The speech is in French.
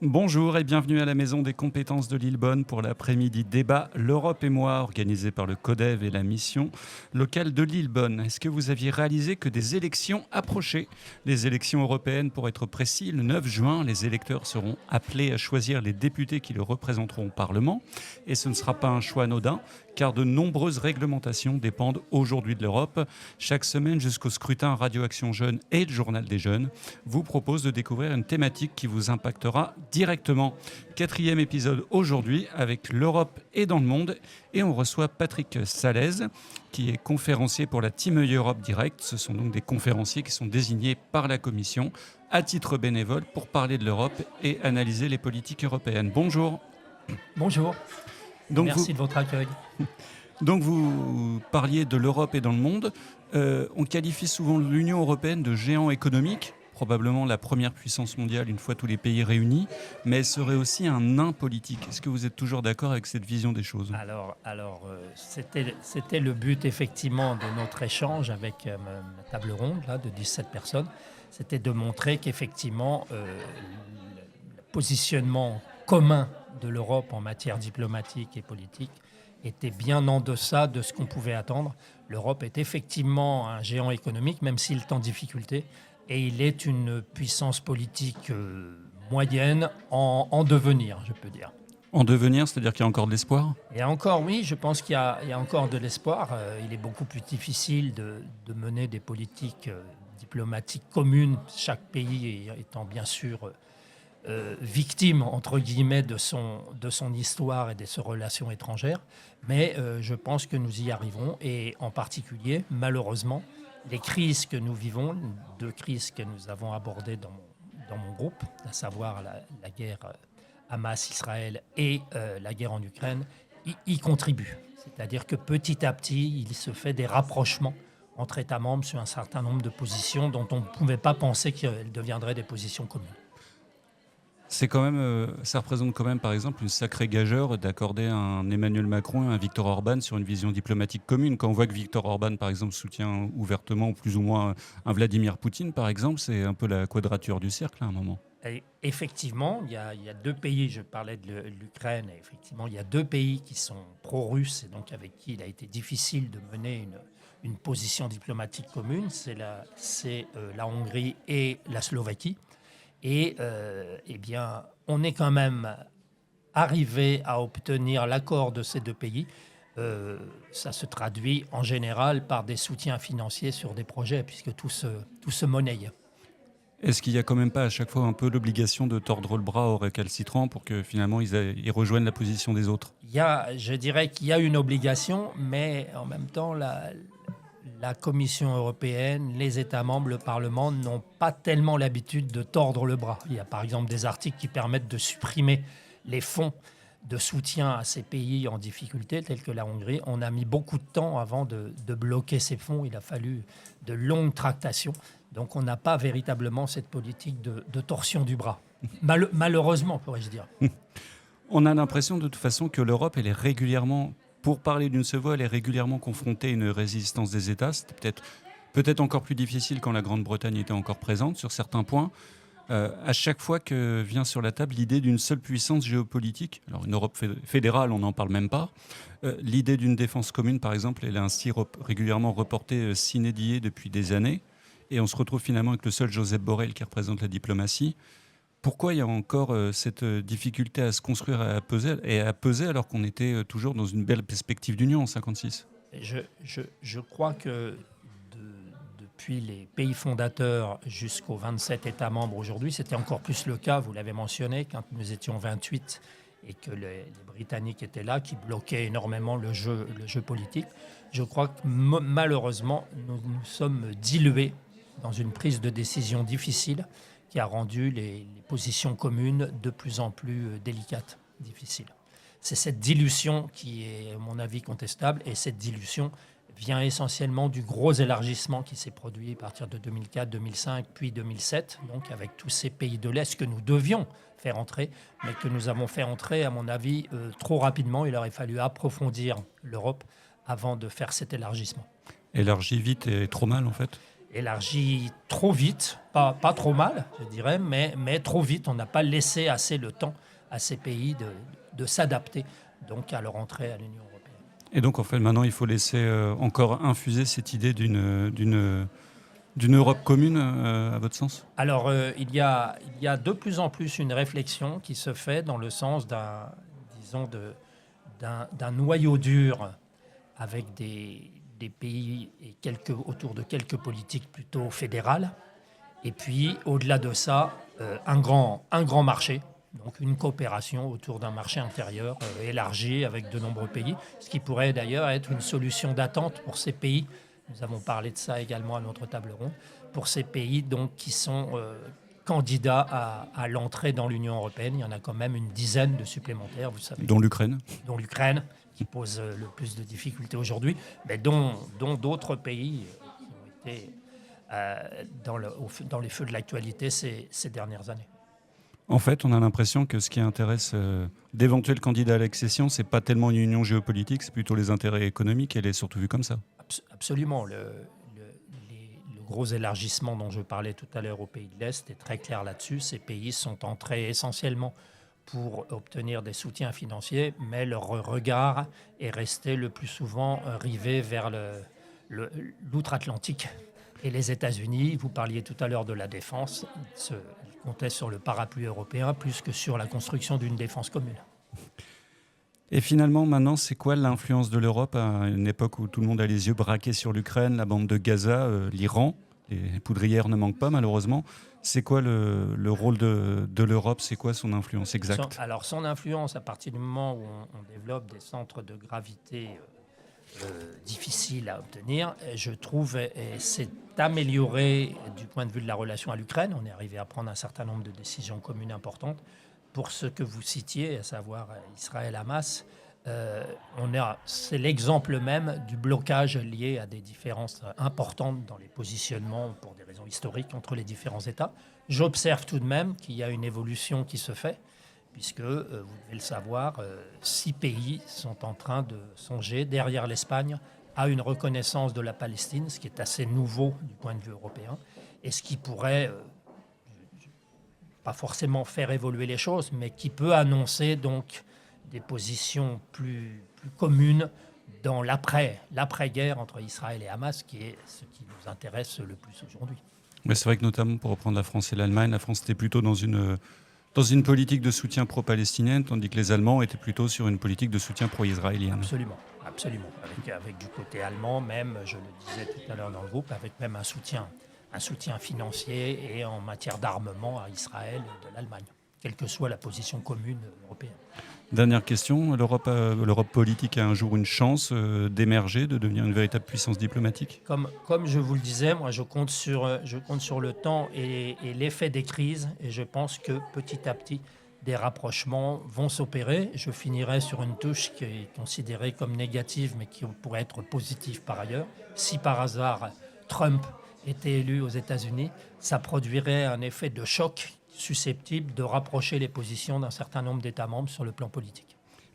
Bonjour et bienvenue à la Maison des compétences de Lillebonne pour l'après-midi débat L'Europe et moi, organisé par le CODEV et la mission locale de Lillebonne. Est-ce que vous aviez réalisé que des élections approchaient? Les élections européennes, pour être précis, le 9 juin, les électeurs seront appelés à choisir les députés qui le représenteront au Parlement. Et ce ne sera pas un choix anodin, car de nombreuses réglementations dépendent aujourd'hui de l'Europe. Chaque semaine, jusqu'au scrutin Radio Action Jeune et le Journal des Jeunes, vous propose de découvrir une thématique qui vous impactera directement. 4e épisode aujourd'hui avec l'Europe et dans le monde. Et on reçoit Patrick Salaise, qui est conférencier pour la Team Europe Direct. Ce sont donc des conférenciers qui sont désignés par la Commission à titre bénévole pour parler de l'Europe et analyser les politiques européennes. Bonjour. Bonjour, merci de votre accueil. Donc vous parliez de l'Europe et dans le monde. On qualifie souvent l'Union européenne de géant économique, probablement la première puissance mondiale une fois tous les pays réunis, mais elle serait aussi un nain politique. Est-ce que vous êtes toujours d'accord avec cette vision des choses ? C'était le but effectivement de notre échange avec ma table ronde là, de 17 personnes. C'était de montrer qu'effectivement le positionnement commun de l'Europe en matière diplomatique et politique était bien en deçà de ce qu'on pouvait attendre. L'Europe est effectivement un géant économique, même s'il est en difficulté, et il est une puissance politique moyenne en devenir, je peux dire. En devenir, c'est-à-dire qu'il y a encore de l'espoir ? Il y a encore, oui, je pense qu'il y a encore de l'espoir. Il est beaucoup plus difficile de mener des politiques diplomatiques communes, chaque pays étant bien sûr victime, entre guillemets, de son histoire et de ses relations étrangères. Mais je pense que nous y arriverons. Et en particulier, malheureusement, les crises que nous vivons, 2 crises que nous avons abordées dans mon groupe, à savoir la guerre Hamas-Israël et la guerre en Ukraine, y contribuent. C'est-à-dire que petit à petit, il se fait des rapprochements entre États membres sur un certain nombre de positions dont on ne pouvait pas penser qu'elles deviendraient des positions communes. C'est quand même, ça représente quand même, par exemple, une sacrée gageure d'accorder un Emmanuel Macron et un Viktor Orban sur une vision diplomatique commune. Quand on voit que Viktor Orban, par exemple, soutient ouvertement ou plus ou moins un Vladimir Poutine, par exemple, c'est un peu la quadrature du cercle à un moment. Et effectivement, il y a 2 pays, je parlais de l'Ukraine, et effectivement, il y a 2 pays qui sont pro-russes et donc avec qui il a été difficile de mener une position diplomatique commune. C'est la Hongrie et la Slovaquie. Et eh bien, on est quand même arrivé à obtenir l'accord de ces 2 pays. Ça se traduit en général par des soutiens financiers sur des projets, puisque tout se monnaie. Est-ce qu'il n'y a quand même pas à chaque fois un peu l'obligation de tordre le bras aux récalcitrants pour que finalement ils rejoignent la position des autres ? Je dirais qu'il y a une obligation, mais en même temps, la Commission européenne, les États membres, le Parlement n'ont pas tellement l'habitude de tordre le bras. Il y a par exemple des articles qui permettent de supprimer les fonds de soutien à ces pays en difficulté, tels que la Hongrie. On a mis beaucoup de temps avant de bloquer ces fonds. Il a fallu de longues tractations. Donc on n'a pas véritablement cette politique de torsion du bras. Malheureusement, pourrais-je dire. On a l'impression de toute façon que l'Europe, elle est régulièrement, pour parler d'une seule voix, elle est régulièrement confrontée à une résistance des États. C'était peut-être encore plus difficile quand la Grande-Bretagne était encore présente sur certains points. À chaque fois que vient sur la table l'idée d'une seule puissance géopolitique, alors une Europe fédérale, on n'en parle même pas, l'idée d'une défense commune, par exemple, elle est ainsi régulièrement reportée sine die depuis des années. Et on se retrouve finalement avec le seul Josep Borrell qui représente la diplomatie. Pourquoi il y a encore cette difficulté à se construire et à peser alors qu'on était toujours dans une belle perspective d'union en 1956 ? Je crois que depuis les pays fondateurs jusqu'aux 27 États membres aujourd'hui, c'était encore plus le cas, vous l'avez mentionné, quand nous étions 28 et que les Britanniques étaient là, qui bloquaient énormément le jeu politique. Je crois que malheureusement, nous sommes dilués dans une prise de décision difficile qui a rendu les positions communes de plus en plus délicates, difficiles. C'est cette dilution qui est, à mon avis, contestable, et cette dilution vient essentiellement du gros élargissement qui s'est produit à partir de 2004, 2005, puis 2007, donc avec tous ces pays de l'Est que nous devions faire entrer, mais que nous avons fait entrer, à mon avis, trop rapidement. Il aurait fallu approfondir l'Europe avant de faire cet élargissement. Élargi vite et trop mal, en fait ? élargi trop vite, pas trop mal, je dirais, mais trop vite. On n'a pas laissé assez le temps à ces pays de s'adapter donc à leur entrée à l'Union européenne. Et donc, en fait, maintenant, il faut laisser encore infuser cette idée d'une Europe commune, à votre sens? Alors, il y a de plus en plus une réflexion qui se fait dans le sens d'un noyau dur avec des pays et autour de quelques politiques plutôt fédérales. Et puis, au-delà de ça, un grand marché, donc une coopération autour d'un marché intérieur élargi avec de nombreux pays, ce qui pourrait d'ailleurs être une solution d'attente pour ces pays. Nous avons parlé de ça également à notre table ronde, pour ces pays donc, qui sont candidats à l'entrée dans l'Union européenne. Il y en a quand même une dizaine de supplémentaires, vous savez. Dont l'Ukraine. Dont l'Ukraine, qui pose le plus de difficultés aujourd'hui, mais dont d'autres pays qui ont été dans les feux de l'actualité ces dernières années. En fait, on a l'impression que ce qui intéresse d'éventuels candidats à l'accession, c'est pas tellement une union géopolitique, c'est plutôt les intérêts économiques, et elle est surtout vue comme ça. Absolument. Le gros élargissement dont je parlais tout à l'heure aux pays de l'Est est très clair là-dessus. Ces pays sont entrés essentiellement pour obtenir des soutiens financiers, mais leur regard est resté le plus souvent rivé vers l'outre-Atlantique et les États-Unis. Vous parliez tout à l'heure de la défense. Ils comptaient sur le parapluie européen plus que sur la construction d'une défense commune. Et finalement, maintenant, c'est quoi l'influence de l'Europe à une époque où tout le monde a les yeux braqués sur l'Ukraine, la bande de Gaza, l'Iran? Les poudrières ne manquent pas, malheureusement. C'est quoi le rôle de l'Europe? C'est quoi son influence exacte? Alors, son influence, à partir du moment où on développe des centres de gravité difficiles à obtenir, je trouve, s'est amélioré du point de vue de la relation à l'Ukraine. On est arrivé à prendre un certain nombre de décisions communes importantes. Pour ce que vous citiez, à savoir Israël-Hamas, c'est l'exemple même du blocage lié à des différences importantes dans les positionnements pour des raisons historiques entre les différents États. J'observe tout de même qu'il y a une évolution qui se fait, puisque, vous devez le savoir, 6 pays sont en train de songer, derrière l'Espagne, à une reconnaissance de la Palestine, ce qui est assez nouveau du point de vue européen, et ce qui pourrait, pas forcément faire évoluer les choses, mais qui peut annoncer donc des positions plus communes dans l'après-guerre entre Israël et Hamas, qui est ce qui nous intéresse le plus aujourd'hui. Mais c'est vrai que notamment pour reprendre la France et l'Allemagne, la France était plutôt dans une politique de soutien pro-palestinienne, tandis que les Allemands étaient plutôt sur une politique de soutien pro-israélienne. Absolument. Avec du côté allemand, même, je le disais tout à l'heure dans le groupe, avec même un soutien financier et en matière d'armement à Israël de l'Allemagne, quelle que soit la position commune européenne. Dernière question, l'Europe politique a un jour une chance d'émerger, de devenir une véritable puissance diplomatique? Comme je vous le disais, moi je compte sur le temps et l'effet des crises, et je pense que petit à petit, des rapprochements vont s'opérer. Je finirai sur une touche qui est considérée comme négative, mais qui pourrait être positive par ailleurs. Si par hasard Trump était élu aux États-Unis, ça produirait un effet de choc susceptible de rapprocher les positions d'un certain nombre d'États membres sur le plan politique.